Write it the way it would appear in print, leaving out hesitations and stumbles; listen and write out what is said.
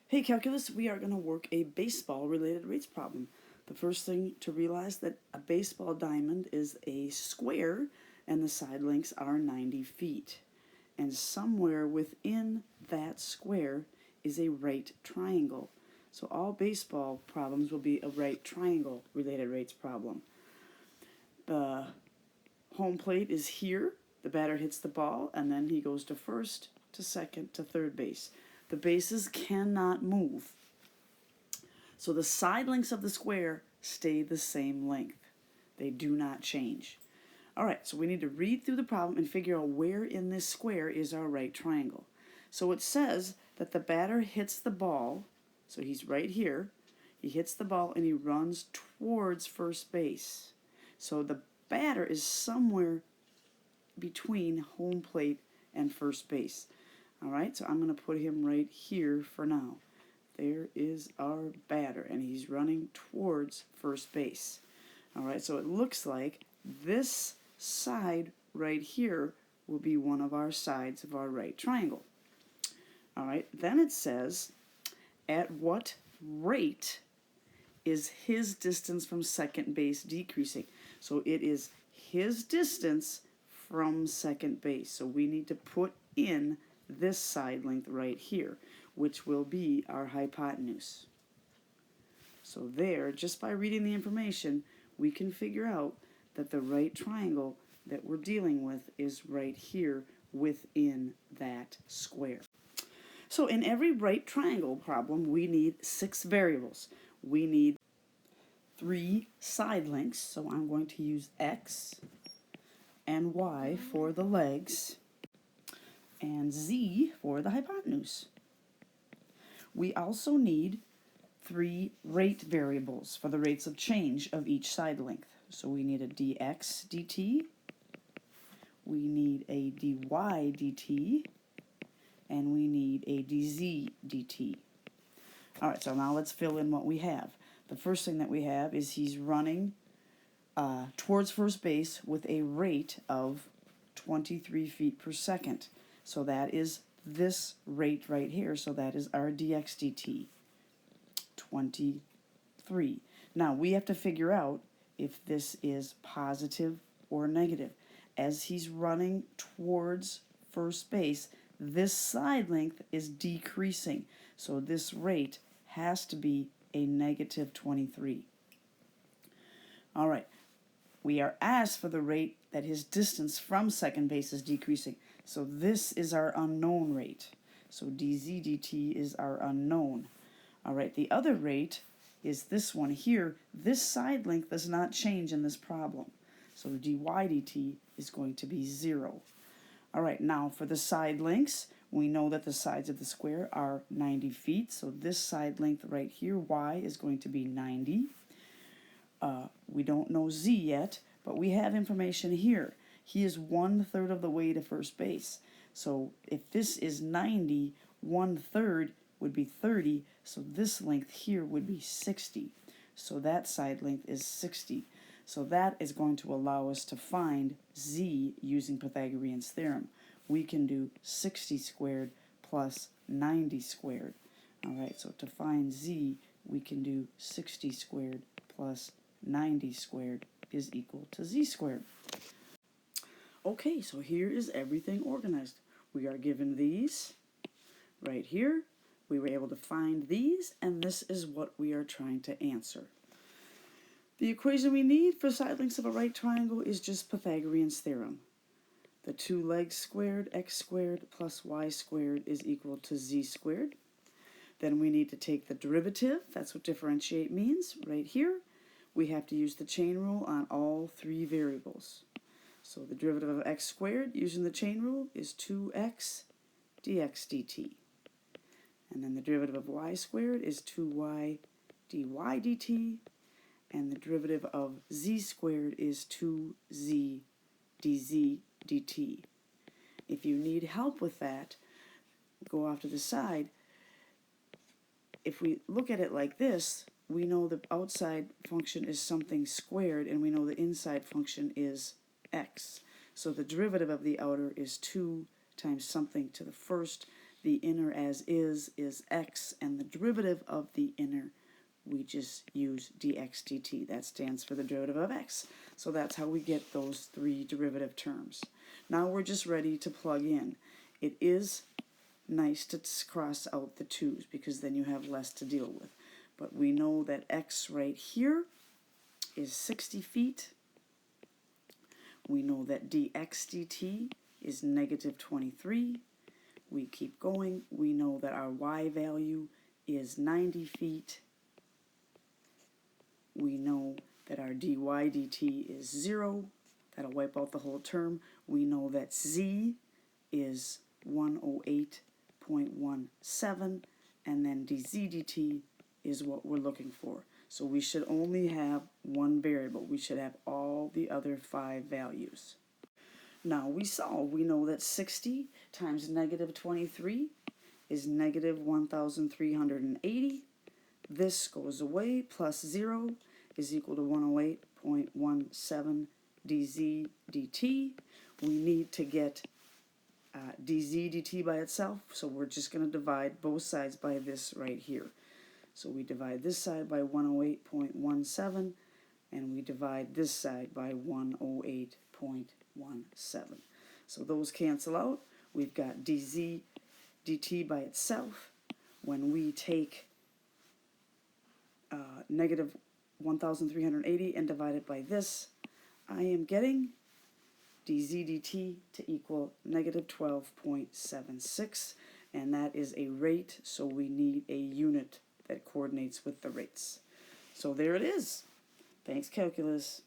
Hey Calculus, we are going to work a baseball related rates problem. The first thing to realize that a baseball diamond is a square and the side lengths are 90 feet. And somewhere within that square is a right triangle. So all baseball problems will be a right triangle related rates problem. The home plate is here. The batter hits the ball and then he goes to first, to second, to third base. The bases cannot move. So the side lengths of the square stay the same length. They do not change. All right, so we need to read through the problem and figure out where in this square is our right triangle. So it says that the batter hits the ball, so he's right here. He hits the ball and he runs towards first base. So the batter is somewhere between home plate and first base. All right, so I'm going to put him right here for now. There is our batter, and he's running towards first base. All right, so it looks like this side right here will be one of our sides of our right triangle. All right, then it says, at what rate is his distance from second base decreasing? So it is his distance from second base. So we need to put in this side length right here, which will be our hypotenuse. So there, just by reading the information, we can figure out that the right triangle that we're dealing with is right here within that square. So in every right triangle problem, we need 6 variables. We need 3 side lengths, so I'm going to use X and Y for the legs, and Z for the hypotenuse. We also need 3 rate variables for the rates of change of each side length. So we need a dx dt, we need a dy dt, and we need a dz dt. All right, so now let's fill in what we have. The first thing that we have is he's running towards first base with a rate of 23 feet per second. So that is this rate right here. So that is our dx dt, 23. Now we have to figure out if this is positive or negative. As he's running towards first base, this side length is decreasing. So this rate has to be a negative 23. All right. We are asked for the rate that his distance from second base is decreasing. So this is our unknown rate. So dz dt is our unknown. All right, the other rate is this one here. This side length does not change in this problem. So dy dt is going to be 0. All right, now for the side lengths, we know that the sides of the square are 90 feet. So this side length right here, y, is going to be 90. We don't know z yet, but we have information here. He is 1/3 of the way to first base. So if this is 90, 1/3 would be 30. So this length here would be 60. So that side length is 60. So that is going to allow us to find z using Pythagorean's theorem. We can do 60 squared plus 90 squared. All right, so to find z, we can do 60 squared plus 90 squared is equal to z squared. Okay, so here is everything organized. We are given these right here. We were able to find these, and this is what we are trying to answer. The equation we need for side lengths of a right triangle is just Pythagorean's theorem. The 2 legs squared, x squared plus y squared is equal to z squared. Then we need to take the derivative. That's what differentiate means right here. We have to use the chain rule on all 3 variables. So the derivative of x squared using the chain rule is 2x dx dt. And then the derivative of y squared is 2y dy dt. And the derivative of z squared is 2z dz dt. If you need help with that, go off to the side. If we look at it like this, we know the outside function is something squared, and we know the inside function is x. So the derivative of the outer is 2 times something to the first. the inner as is x, and the derivative of the inner, we just use dx dt. That stands for the derivative of x. So that's how we get those three derivative terms. Now we're just ready to plug in. It is nice to cross out the 2's because then you have less to deal with. But we know that x right here is 60 feet. We know that dx dt is negative 23. We keep going. We know that our y value is 90 feet. We know that our dy dt is 0. That'll wipe out the whole term. We know that z is 108.17, and then dz dt is what we're looking for. So we should only have one variable. We should have all the other 5 values. Now we solve. We know that 60 times negative 23 is negative 1,380. This goes away, plus 0 is equal to 108.17 dz dt. We need to get dz dt by itself, so we're just going to divide both sides by this right here. So we divide this side by 108.17, and we divide this side by 108.17. So those cancel out. We've got dz dt by itself. When we take negative 1,380 and divide it by this, I am getting dz dt to equal negative 12.76, and that is a rate, so we need a unit that coordinates with the rates. So there it is. Thanks, calculus.